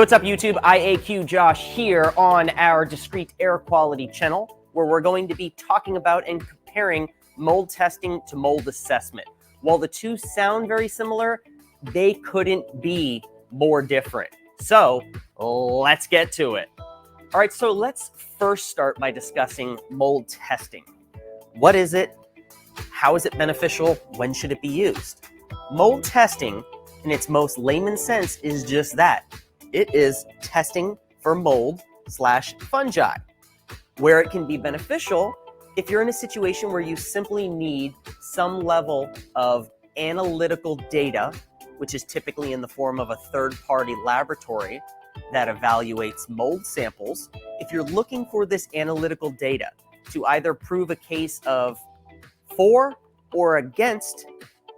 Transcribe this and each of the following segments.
Hey, what's up, YouTube? IAQ Josh here on our Discrete Air Quality channel, where we're going to be talking about and comparing mold testing to mold assessment. While the two sound very similar, they couldn't be more different. So let's get to it. All right, so let's first start by discussing mold testing. What is it? How is it beneficial? When should it be used? Mold testing, in its most layman's sense, is just that. It is testing for mold/fungi, where it can be beneficial if you're in a situation where you simply need some level of analytical data, which is typically in the form of a third-party laboratory that evaluates mold samples. If you're looking for this analytical data to either prove a case of for or against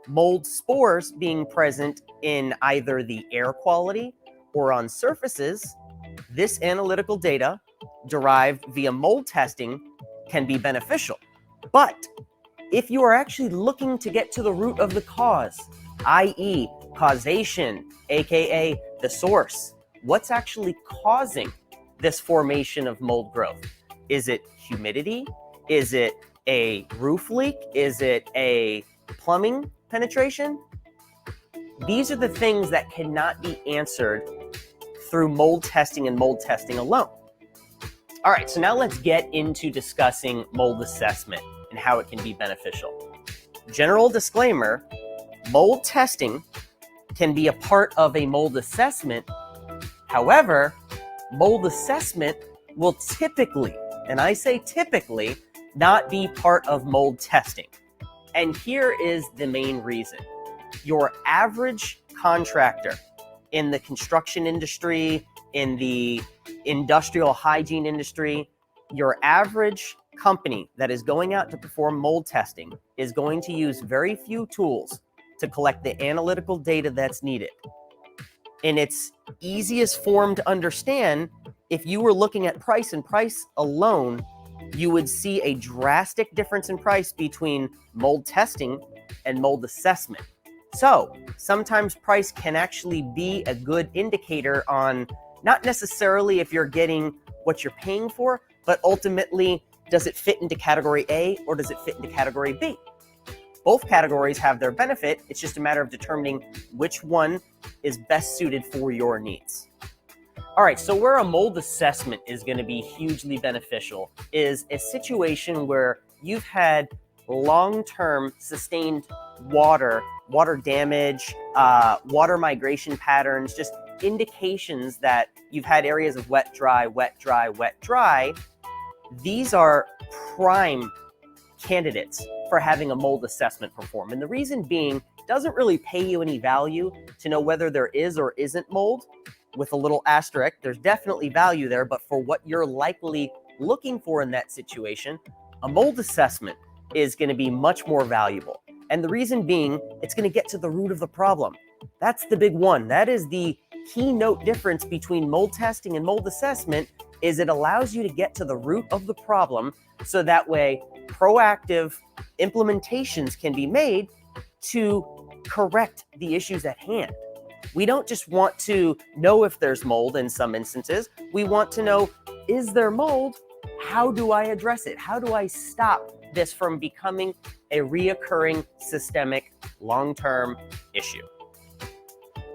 mold spores being present in either the air quality or on surfaces, this analytical data derived via mold testing can be beneficial. But if you are actually looking to get to the root of the cause, i.e. causation, aka the source, what's actually causing this formation of mold growth? Is it humidity? Is it a roof leak? Is it a plumbing penetration? These are the things that cannot be answered through mold testing and mold testing alone. All right, so now let's get into discussing mold assessment and how it can be beneficial. General disclaimer, mold testing can be a part of a mold assessment. However, mold assessment will typically, and I say typically, not be part of mold testing. And here is the main reason. Your average contractor in the construction industry, in the industrial hygiene industry, your average company that is going out to perform mold testing is going to use very few tools to collect the analytical data that's needed. In its easiest form to understand, if you were looking at price and price alone, you would see a drastic difference in price between mold testing and mold assessment. So sometimes price can actually be a good indicator on not necessarily if you're getting what you're paying for, but ultimately, does it fit into category A or does it fit into category B? Both categories have their benefit. It's just a matter of determining which one is best suited for your needs. All right, so where a mold assessment is going to be hugely beneficial is a situation where you've had long-term sustained water damage, water migration patterns, just indications that you've had areas of wet, dry, wet, dry, wet, dry. These are prime candidates for having a mold assessment performed. And the reason being, it doesn't really pay you any value to know whether there is or isn't mold. With a little asterisk, there's definitely value there, but for what you're likely looking for in that situation, a mold assessment is going to be much more valuable. And the reason being, it's going to get to the root of the problem. That's the big one. That is the keynote difference between mold testing and mold assessment, is it allows you to get to the root of the problem, so that way proactive implementations can be made to correct the issues at hand. We don't just want to know if there's mold in some instances. We want to know, is there mold? How do I address it? How do I stop this from becoming a reoccurring systemic long-term issue?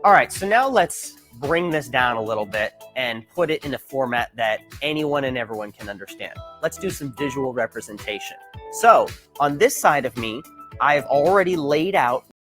All right, so now let's bring this down a little bit and put it in a format that anyone and everyone can understand. Let's do some visual representation. So on this side of me, I've already laid out